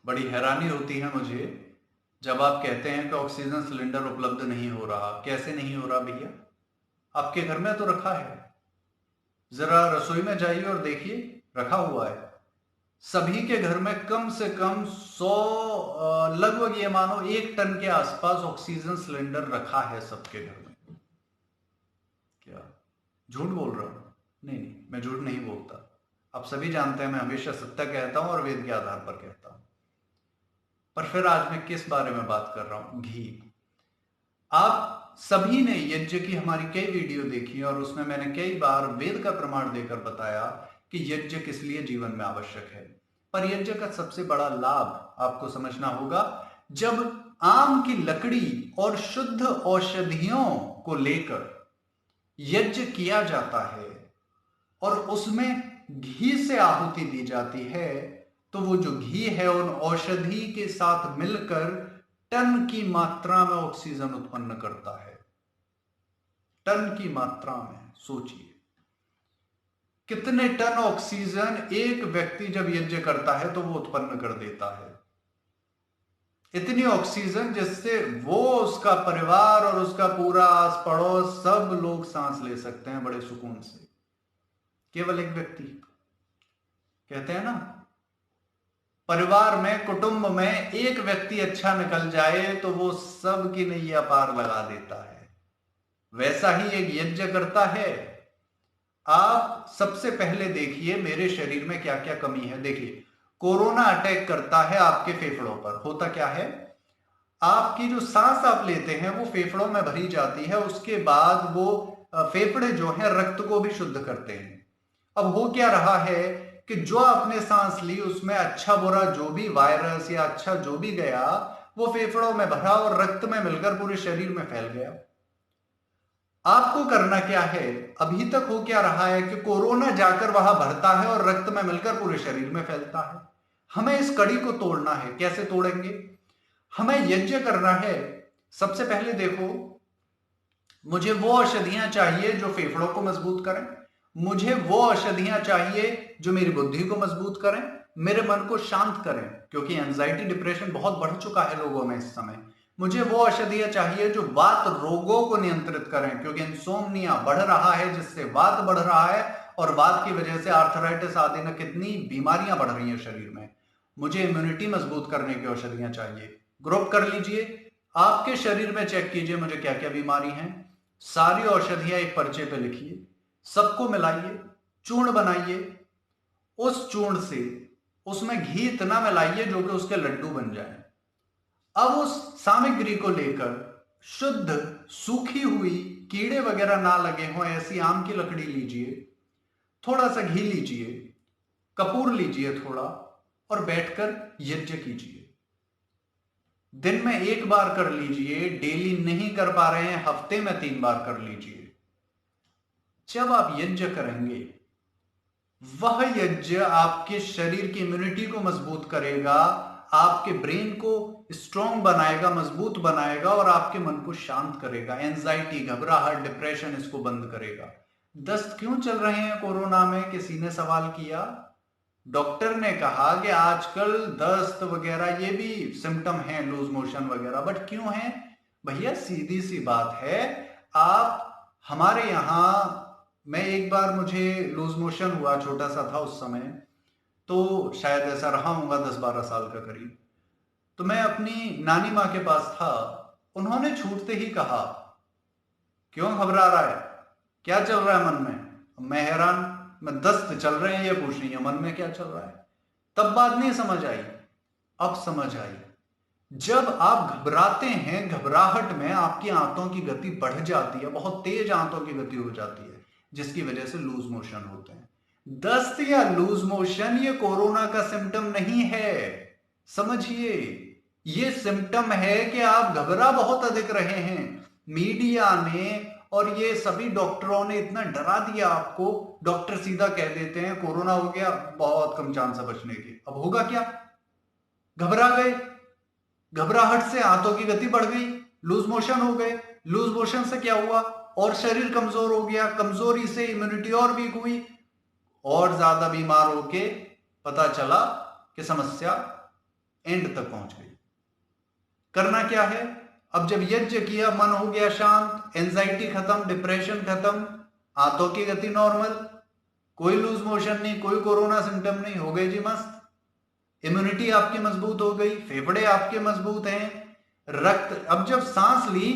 बड़ी हैरानी होती है मुझे जब आप कहते हैं कि ऑक्सीजन सिलेंडर उपलब्ध नहीं हो रहा। कैसे नहीं हो रहा भैया? आपके घर में तो रखा है। जरा रसोई में जाइए और देखिए, रखा हुआ है। सभी के घर में कम से कम 100, लगभग ये मानो 1 टन के आसपास ऑक्सीजन सिलेंडर रखा है सबके घर में। क्या झूठ बोल रहा हूं? नहीं नहीं, मैं झूठ नहीं बोलता। आप सभी जानते हैं मैं हमेशा सत्य कहता हूं और वेद के आधार पर कहता हूं। पर फिर आज मैं किस बारे में बात कर रहा हूं? घी। आप सभी ने यज्ञ की हमारी कई वीडियो देखी और उसमें मैंने कई बार वेद का प्रमाण देकर बताया कि यज्ञ किस लिए जीवन में आवश्यक है। पर यज्ञ का सबसे बड़ा लाभ आपको समझना होगा। जब आम की लकड़ी और शुद्ध औषधियों को लेकर यज्ञ किया जाता है और उसमें घी से आहुति दी जाती है, तो वो जो घी है उन औषधि के साथ मिलकर टन की मात्रा में ऑक्सीजन उत्पन्न करता है। टन की मात्रा में सोचिए कितने टन ऑक्सीजन एक व्यक्ति जब यज्ञ करता है तो वो उत्पन्न कर देता है। इतनी ऑक्सीजन जिससे वो, उसका परिवार और उसका पूरा आस पड़ोस सब लोग सांस ले सकते हैं बड़े सुकून से। केवल एक व्यक्ति। कहते हैं ना, परिवार में, कुटुंब में एक व्यक्ति अच्छा निकल जाए तो वो सब की नैया पार लगा देता है। वैसा ही एक यज्ञ करता है। आप सबसे पहले देखिए मेरे शरीर में क्या क्या कमी है। देखिए, कोरोना अटैक करता है आपके फेफड़ों पर। होता क्या है, आपकी जो सांस आप लेते हैं वो फेफड़ों में भरी जाती है। उसके बाद वो फेफड़े जो है रक्त को भी शुद्ध करते हैं। अब हो क्या रहा है कि जो आपने सांस ली उसमें अच्छा बुरा जो भी वायरस या अच्छा जो भी गया वो फेफड़ों में भरा और रक्त में मिलकर पूरे शरीर में फैल गया। आपको करना क्या है? अभी तक हो क्या रहा है कि कोरोना जाकर वहां भरता है और रक्त में मिलकर पूरे शरीर में फैलता है। हमें इस कड़ी को तोड़ना है। कैसे तोड़ेंगे? हमें यज्ञ करना है। सबसे पहले देखो, मुझे वो औषधियां चाहिए जो फेफड़ों को मजबूत करें। मुझे वो औषधियां चाहिए जो मेरी बुद्धि को मजबूत करें, मेरे मन को शांत करें, क्योंकि एंजाइटी डिप्रेशन बहुत बढ़ चुका है लोगों में इस समय। मुझे वो औषधियां चाहिए जो वात रोगों को नियंत्रित करें, क्योंकि इंसोम्निया बढ़ रहा है जिससे वात बढ़ रहा है और वात की वजह से आर्थराइटिस आदि न कितनी बीमारियां बढ़ रही हैं शरीर में। मुझे इम्यूनिटी मजबूत करने की औषधियां चाहिए। ग्रुप कर लीजिए, आपके शरीर में चेक कीजिए मुझे क्या क्या बीमारी है। सारी औषधियां एक पर्चे पे लिखिए, सबको मिलाइए, चूर्ण बनाइए। उस चूर्ण से उसमें घी इतना मिलाइए जो कि उसके लड्डू बन जाए। अब उस सामग्री को लेकर शुद्ध सूखी हुई, कीड़े वगैरह ना लगे हों ऐसी आम की लकड़ी लीजिए, थोड़ा सा घी लीजिए, कपूर लीजिए थोड़ा, और बैठकर यज्ञ कीजिए। दिन में 1 बार कर लीजिए, डेली नहीं कर पा रहे हैं हफ्ते में 3 बार कर लीजिए। जब आप यज्ञ करेंगे, वह यज्ञ आपके शरीर की इम्यूनिटी को मजबूत करेगा, आपके ब्रेन को स्ट्रांग बनाएगा, मजबूत बनाएगा और आपके मन को शांत करेगा। एंजाइटी, घबराहट, डिप्रेशन इसको बंद करेगा। दस्त क्यों चल रहे हैं कोरोना में? किसी ने सवाल किया। डॉक्टर ने कहा कि आजकल दस्त वगैरह ये भी सिम्टम हैं, लूज मोशन वगैरह। बट क्यों है भैया? सीधी सी बात है। आप हमारे यहां, मैं एक बार, मुझे लूज मोशन हुआ, छोटा सा था उस समय, तो शायद ऐसा रहा होगा 10-12 साल का करीब। तो मैं अपनी नानी माँ के पास था। उन्होंने छूटते ही कहा, क्यों घबरा रहा है, क्या चल रहा है मन में? मैं हैरान, मैं दस्त चल रहे हैं ये पूछ रही है, मन में क्या चल रहा है? तब बात नहीं समझ आई, अब समझ आई। जब आप घबराते हैं, घबराहट में आपकी आंतों की गति बढ़ जाती है, बहुत तेज आंतों की गति हो जाती है, जिसकी वजह से लूज मोशन होते हैं। दस्त या लूज मोशन ये कोरोना का सिम्टम नहीं है, समझिए। ये सिम्टम है कि आप घबरा बहुत अधिक रहे हैं। मीडिया ने और ये सभी डॉक्टरों ने इतना डरा दिया आपको। डॉक्टर सीधा कह देते हैं कोरोना हो गया, बहुत कम चांस है बचने के। अब होगा क्या? घबरा गए, घबराहट से आंतों की गति बढ़ गई, लूज मोशन हो गए। लूज मोशन से क्या हुआ? और शरीर कमजोर हो गया, कमजोरी से इम्यूनिटी और वीक हुई, और ज्यादा बीमार होके पता चला कि समस्या एंड तक पहुंच गई। करना क्या है? अब जब यज्ञ किया, मन हो गया शांत, एंजाइटी खत्म, डिप्रेशन खत्म, आंतों की गति नॉर्मल, कोई लूज मोशन नहीं, कोई कोरोना सिम्टम नहीं, हो गए जी मस्त। इम्यूनिटी आपकी मजबूत हो गई, फेफड़े आपके मजबूत हैं, रक्त, अब जब सांस ली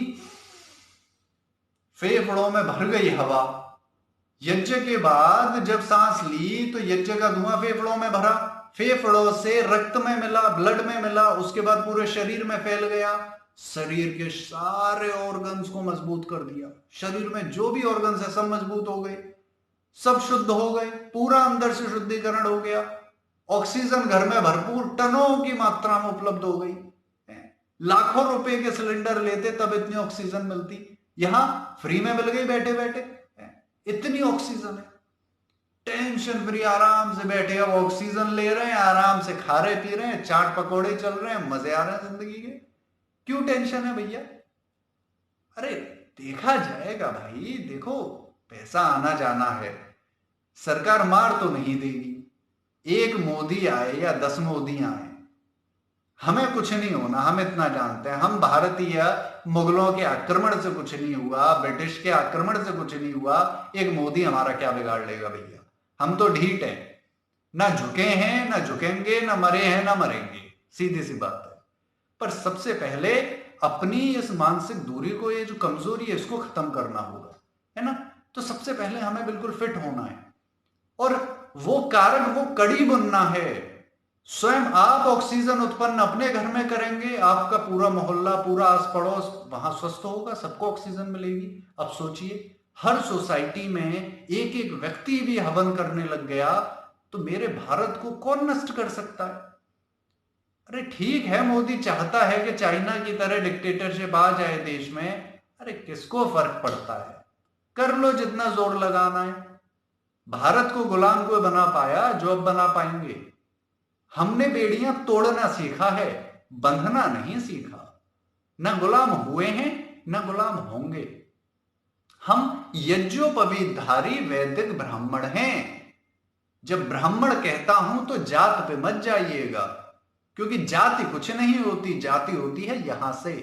फेफड़ों में भर गई हवा। यज्ञ के बाद जब सांस ली तो यज्ञ का धुआं फेफड़ों में भरा, फेफड़ों से रक्त में मिला, ब्लड में मिला, उसके बाद पूरे शरीर में फैल गया, शरीर के सारे ऑर्गन्स को मजबूत कर दिया। शरीर में जो भी ऑर्गन्स है सब मजबूत हो गए, सब शुद्ध हो गए, पूरा अंदर से शुद्धिकरण हो गया। ऑक्सीजन घर में भरपूर टनों की मात्रा में उपलब्ध हो गई। लाखों रुपए के सिलेंडर लेते तब इतनी ऑक्सीजन मिलती, यहां फ्री में मिल गई बैठे बैठे। इतनी ऑक्सीजन है, टेंशन फ्री, आराम से बैठे, अब ऑक्सीजन ले रहे हैं, आराम से खा रहे पी रहे हैं, चाट पकौड़े चल रहे हैं, मजे आ रहे हैं जिंदगी के। क्यों टेंशन है भैया? अरे देखा जाएगा भाई, देखो पैसा आना जाना है, सरकार मार तो नहीं देगी। एक मोदी आए या 10 मोदी आए, हमें कुछ नहीं होना, हम इतना जानते हैं। हम भारतीय, मुगलों के आक्रमण से कुछ नहीं हुआ, ब्रिटिश के आक्रमण से कुछ नहीं हुआ, एक मोदी हमारा क्या बिगाड़ लेगा भैया? हम तो ढीठ हैं, ना झुके हैं ना झुकेंगे, ना मरे हैं ना मरेंगे, सीधी सी बात है। पर सबसे पहले अपनी इस मानसिक दूरी को, ये जो कमजोरी है, इसको खत्म करना होगा, है ना? तो सबसे पहले हमें बिल्कुल फिट होना है, और वो कारक, वो कड़ी बुनना है। स्वयं आप ऑक्सीजन उत्पन्न अपने घर में करेंगे, आपका पूरा मोहल्ला, पूरा आस पड़ोस वहां स्वस्थ होगा, सबको ऑक्सीजन मिलेगी। अब सोचिए, हर सोसाइटी में एक एक व्यक्ति भी हवन करने लग गया, तो मेरे भारत को कौन नष्ट कर सकता है? अरे ठीक है, मोदी चाहता है कि चाइना की तरह डिक्टेटरशिप आ जाए देश में, अरे किसको फर्क पड़ता है? कर लो जितना जोर लगाना है। भारत को गुलाम कोई बना पाया जो अब बना पाएंगे? हमने बेड़ियां तोड़ना सीखा है, बंधना नहीं सीखा। न गुलाम हुए हैं न गुलाम होंगे। हम यज्ञोपवीतधारी वैदिक ब्राह्मण हैं। जब ब्राह्मण कहता हूं तो जात पे मत जाइएगा, क्योंकि जाति कुछ नहीं होती, जाति होती है यहां से।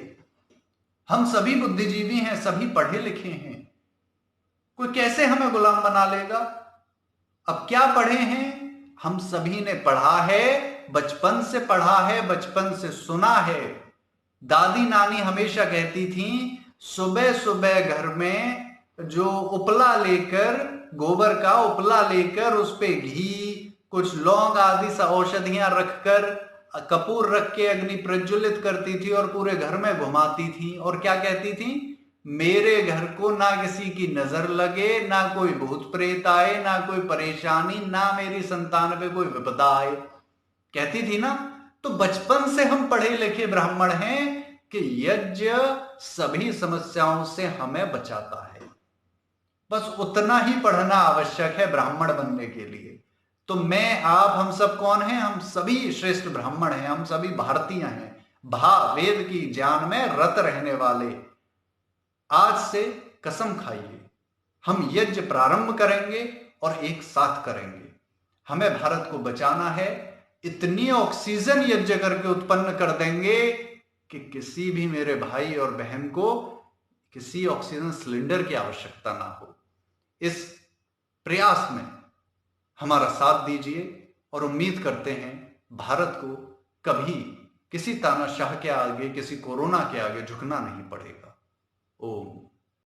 हम सभी बुद्धिजीवी हैं, सभी पढ़े लिखे हैं, कोई कैसे हमें गुलाम बना लेगा? अब क्या पढ़े हैं? हम सभी ने पढ़ा है, बचपन से पढ़ा है, बचपन से सुना है। दादी नानी हमेशा कहती थी, सुबह सुबह घर में जो उपला लेकर, गोबर का उपला लेकर, उस पे घी, कुछ लौंग आदि सा औषधियां रखकर, कपूर रख के अग्नि प्रज्वलित करती थी और पूरे घर में घुमाती थी, और क्या कहती थी? मेरे घर को ना किसी की नजर लगे, ना कोई भूत प्रेत आए, ना कोई परेशानी, ना मेरी संतान पे कोई विपदा आए, कहती थी ना। तो बचपन से हम पढ़े लिखे ब्राह्मण हैं कि यज्ञ सभी समस्याओं से हमें बचाता है। बस उतना ही पढ़ना आवश्यक है ब्राह्मण बनने के लिए। तो मैं, आप, हम सब कौन हैं? हम सभी श्रेष्ठ ब्राह्मण हैं, हम सभी भारतीय हैं, वेद की ज्ञान में रत रहने वाले। आज से कसम खाइए, हम यज्ञ प्रारंभ करेंगे और एक साथ करेंगे। हमें भारत को बचाना है। इतनी ऑक्सीजन यज्ञ करके उत्पन्न कर देंगे कि किसी भी मेरे भाई और बहन को किसी ऑक्सीजन सिलेंडर की आवश्यकता ना हो। इस प्रयास में हमारा साथ दीजिए, और उम्मीद करते हैं भारत को कभी किसी तानाशाह के आगे, किसी कोरोना के आगे झुकना नहीं पड़ेगा। ओम।